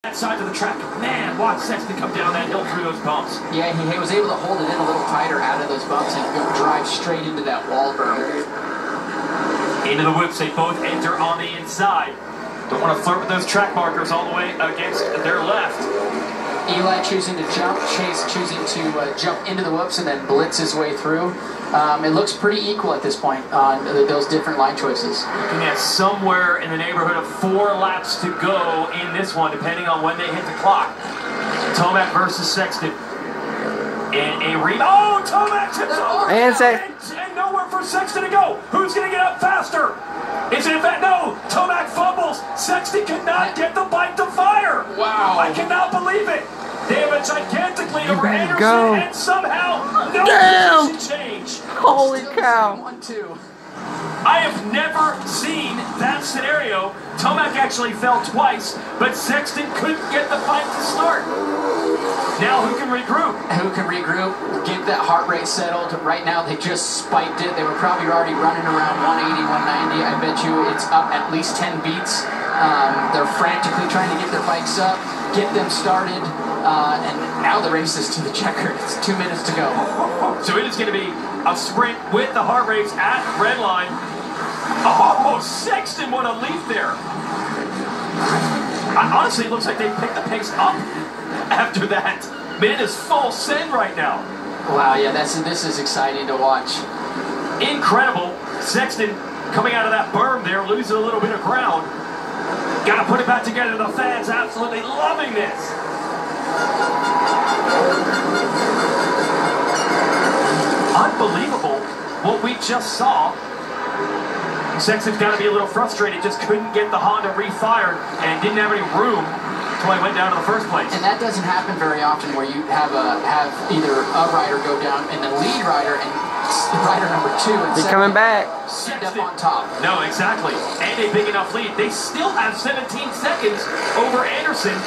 That side of the track. Man, watch Sexton come down that hill through those bumps. Yeah, he was able to hold it in a little tighter out of those bumps and go drive straight into that wall berm. Into the whoops, they both enter on the inside. Don't want to flirt with those track markers all the way against their left. Eli choosing to jump, Chase choosing to jump into the whoops and then blitz his way through. It looks pretty equal at this point on those different line choices. Looking at somewhere in the neighborhood of 4 laps to go in this one, depending on when they hit the clock. Tomac versus Sexton. And a oh, Tomac tips over! And nowhere for Sexton to go. Who's going to get up faster? Is it in fact? No! Tomac fumbles. Sexton cannot get the bike to fire. Wow. I cannot believe it. They have a gigantic lead over Anderson, and somehow no position change. Holy cow. 1-2. I have never seen that scenario. Tomac actually fell twice, but Sexton couldn't get the bike to start. Now who can regroup? Who can regroup, get that heart rate settled. Right now they just spiked it. They were probably already running around 180, 190. I bet you it's up at least 10 beats. They're frantically trying to get their bikes up, get them started, and now the race is to the checker. It's 2 minutes to go. So it is going to be a sprint with the heart rates at red line. Oh, Sexton, what a leap there. Honestly, it looks like they picked the pace up after that. Man is full send right now. Wow, yeah, this is exciting to watch. Incredible. Sexton coming out of that berm there, losing a little bit of ground. Got to put it back together. The fans absolutely loving this. Unbelievable what we just saw. Sexton's got to be a little frustrated, just couldn't get the Honda refired and didn't have any room until I went down in the first place. And that doesn't happen very often where you have either a rider go down and the lead rider and rider number 2 and He's coming back. End up on top. No, exactly. And a big enough lead. They still have 17 seconds over Anderson.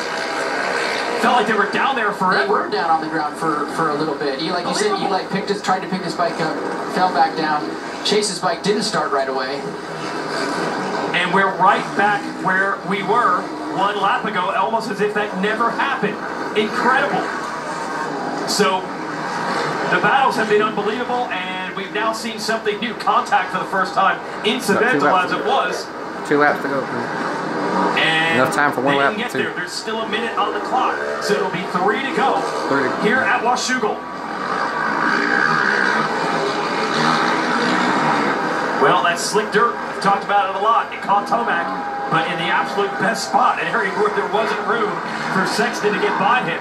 Felt like they were down there forever. They were down on the ground for a little bit. Like you said, Eli tried to pick his bike up, fell back down. Chase's bike didn't start right away. And we're right back where we were 1 lap ago, almost as if that never happened. Incredible. So the battles have been unbelievable, and we've now seen something new. Contact for the first time, incidental as it was. 2 laps to go. And enough time for 1 lap. Get there. There's still a minute on the clock, so it'll be 3 to go here at WHACH. Well, that's slick dirt. We've talked about it a lot. It caught Tomac, but in the absolute best spot, an area where there wasn't room for Sexton to get by him.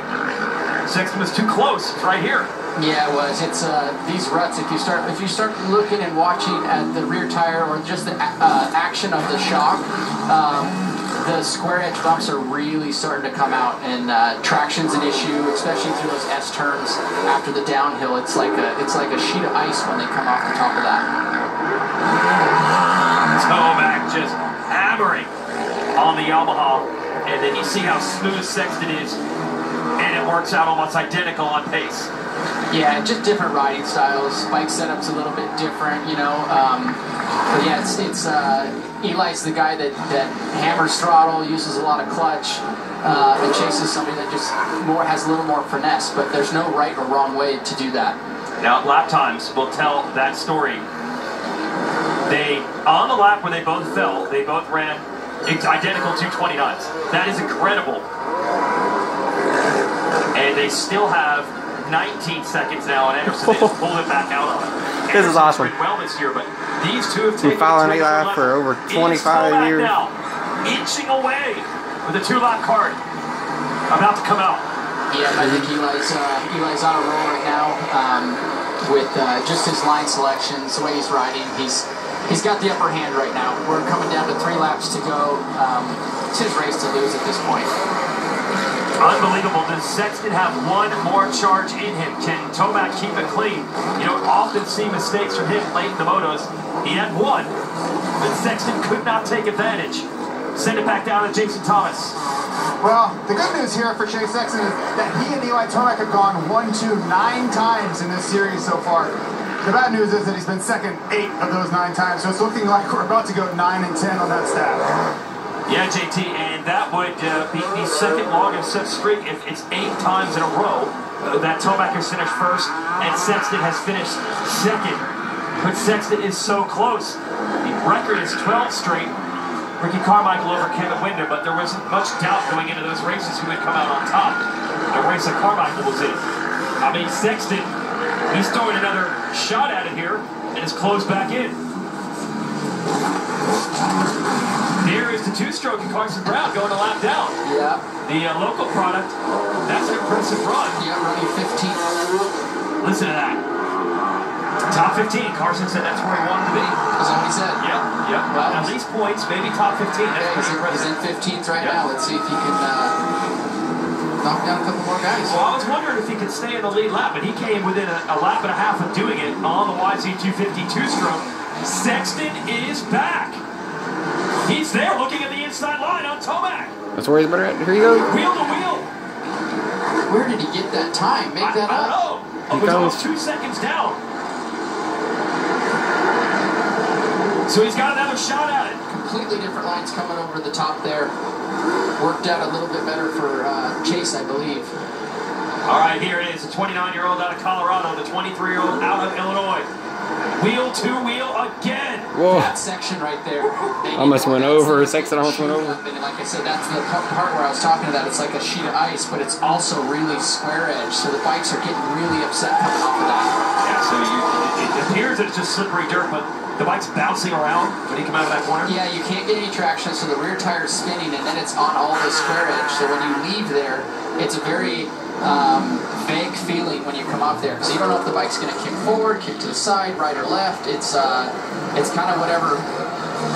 Sexton was too close. It's right here. Yeah, it was. It's these ruts. If you start looking and watching at the rear tire or just the action of the shock, the square edge bumps are really starting to come out, and traction's an issue, especially through those S turns after the downhill. It's like a sheet of ice when they come off the top of that. Tomac just hammering on the Yamaha, and then you see how smooth Sexton is, and it works out almost identical on pace. Yeah, just different riding styles. Bike setup's a little bit different, you know. But yeah, it's Eli's the guy that hammers throttle, uses a lot of clutch, and Chase is somebody that just has a little more finesse. But there's no right or wrong way to do that. Now, lap times will tell that story. On the lap where they both fell, they both ran identical 2:29s. That is incredible. And they still have 19 seconds now, and Anderson they just pulled it back out on it. This is awesome. Been well this year, but these two have taken following Eli for over 25 years. Now, inching away with a 2-lap card about to come out. Yeah, I think Eli's on a roll right now with just his line selections, the way he's riding. He's got the upper hand right now. We're coming down to 3 laps to go. It's his race to lose at this point. Unbelievable. Does Sexton have 1 more charge in him? Can Tomac keep it clean? You don't often see mistakes from him late in the motos. He had 1, but Sexton could not take advantage. Send it back down to Jason Thomas. Well, the good news here for Chase Sexton is that he and Eli Tomac have gone 1, 2, 9 times in this series so far. The bad news is that he's been second 8 of those 9 times, so it's looking like we're about to go 9 and 10 on that stat. Yeah, JT, and that would be the second longest set streak. If it's 8 times in a row that Tomac has finished first and Sexton has finished second. But Sexton is so close. The record is 12 straight. Ricky Carmichael over Kevin Winder, but there wasn't much doubt going into those races who would come out on top. The race that Carmichael was in. I mean, Sexton, he's throwing another shot at it here and is closed back in. Here is the 2-stroke of Carson Brown going a lap down. Yeah. The local product, that's an impressive run. Yeah, running 15th. Listen to that. Top 15. Carson said that's where he wanted to be. Is that what he said? Yeah, yeah. Well, at least points, maybe top 15. That's pretty impressive. He's in 15th right now. Let's see if he can knock down a couple more guys. Well, I was wondering if he could stay in the lead lap, but he came within a lap and a half of doing it on the YZ250 2-stroke. Sexton is back. He's there looking at the inside line on Tomac. That's where he's better at. Here you go. Wheel to wheel. Where did he get that time? Make that I up? don't know. It was almost 2 seconds down. So he's got another shot at it. Completely different lines coming over the top there. Worked out a little bit better for Chase, I believe. All right, here it is. The 29-year-old out of Colorado, the 23-year-old out of Illinois. Wheel to wheel again. Whoa. That section right there. Almost went over. Sexton almost went over. And like I said, that's the part where I was talking about. It's like a sheet of ice, but it's also really square edge. So the bikes are getting really upset coming off of that. Yeah, so it appears that it's just slippery dirt, but the bike's bouncing around when you come out of that corner. Yeah, you can't get any traction, so the rear tire is spinning, and then it's on all the square edge. So when you leave there, it's a very vague feeling when you come off there, because you don't know if the bike's going to kick forward, kick to the side, right or left. It's kind of whatever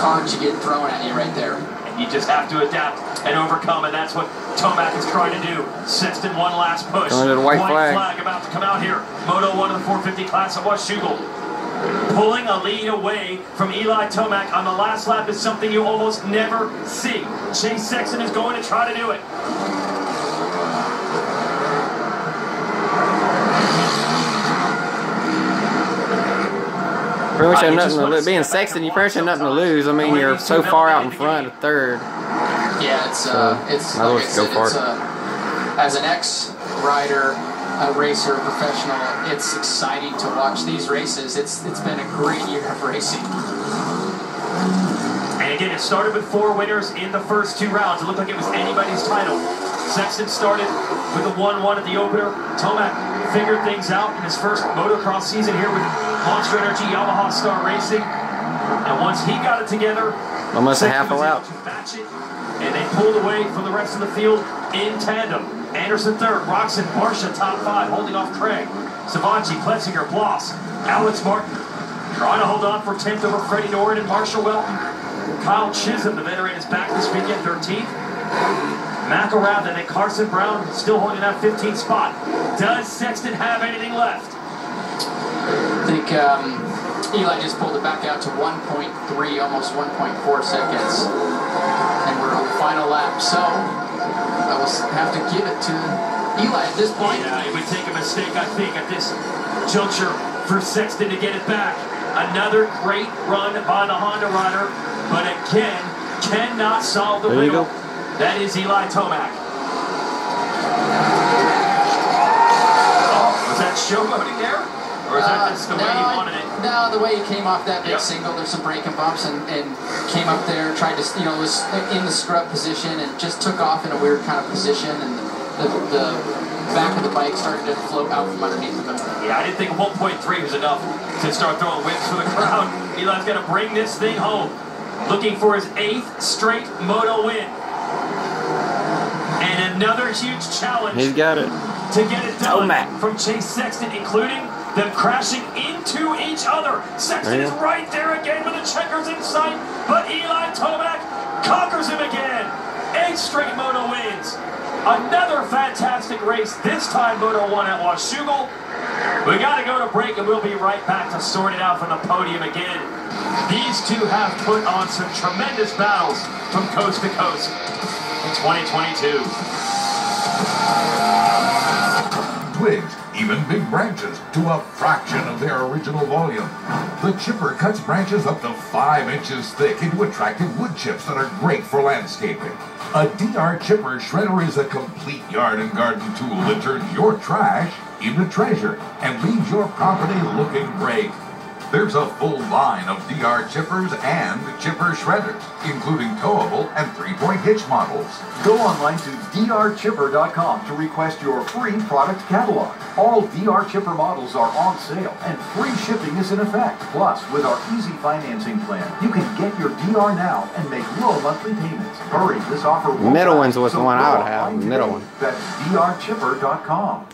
cards you get thrown at you right there. And you just have to adapt and overcome, and that's what Tomac is trying to do. Sexton, one last push. Going to the white flag about to come out here. Moto 1 of the 450 class at Washougal. Pulling a lead away from Eli Tomac on the last lap is something you almost never see. Chase Sexton is going to try to do it. Pretty much have nothing to lose. Being Sexton, you pretty much have nothing to lose. I mean, you're so far out in front of third. Yeah, it's like I said, as an ex-rider, a racer, professional, it's exciting to watch these races. It's been a great year of racing. And again, it started with 4 winners in the first 2 rounds. It looked like it was anybody's title. Sexton started with a 1-1 at the opener. Tomac figured things out in his first motocross season here with Monster Energy Yamaha Star Racing. And once he got it together, almost a half a lap. And they pulled away from the rest of the field in tandem. Anderson third, Roxon, Marcia top 5, holding off Craig. Savacci, Pletzinger, Bloss, Alex Martin, trying to hold on for 10th over Freddie Norton and Marshall Welton. Kyle Chisholm, the veteran, is back this weekend, 13th. McElrath and then Carson Brown still holding that 15th spot. Does Sexton have anything left? I think Eli just pulled it back out to 1.3, almost 1.4 seconds. And we're on the final lap, so I will have to give it to Eli at this point. Yeah, it would take a mistake, I think, at this juncture for Sexton to get it back. Another great run by the Honda rider, but again, cannot solve the riddle. That is Eli Tomac. Oh, was that showboating there? Or is that just the way he wanted it? No, the way he came off that big single, there's some braking bumps, and came up there, tried to, was in the scrub position and just took off in a weird kind of position, and the back of the bike started to float out from underneath him. Yeah, I didn't think 1.3 was enough to start throwing whips for the crowd. Eli's got to bring this thing home. Looking for his 8th straight moto win. And another huge challenge. He's got it. To get it done from Chase Sexton, including them crashing into each other. Sexton is right there again with the checkers in sight, but Eli Tomac conquers him again. 8 straight moto wins. Another fantastic race, this time Moto 1 at Washougal. We got to go to break, and we'll be right back to sort it out from the podium again. These two have put on some tremendous battles from coast to coast in 2022. WHACH even big branches, to a fraction of their original volume. The chipper cuts branches up to 5 inches thick into attractive wood chips that are great for landscaping. A DR chipper shredder is a complete yard and garden tool that turns your trash into treasure and leaves your property looking great. There's a full line of DR chippers and chipper shredders, including towable and 3-point hitch models. Go online to drchipper.com to request your free product catalog. All DR chipper models are on sale and free shipping is in effect. Plus, with our easy financing plan, you can get your DR now and make low monthly payments. Hurry, this offer won't Middle last, one's was so the one go I would have. online The middle today. one. That's drchipper.com.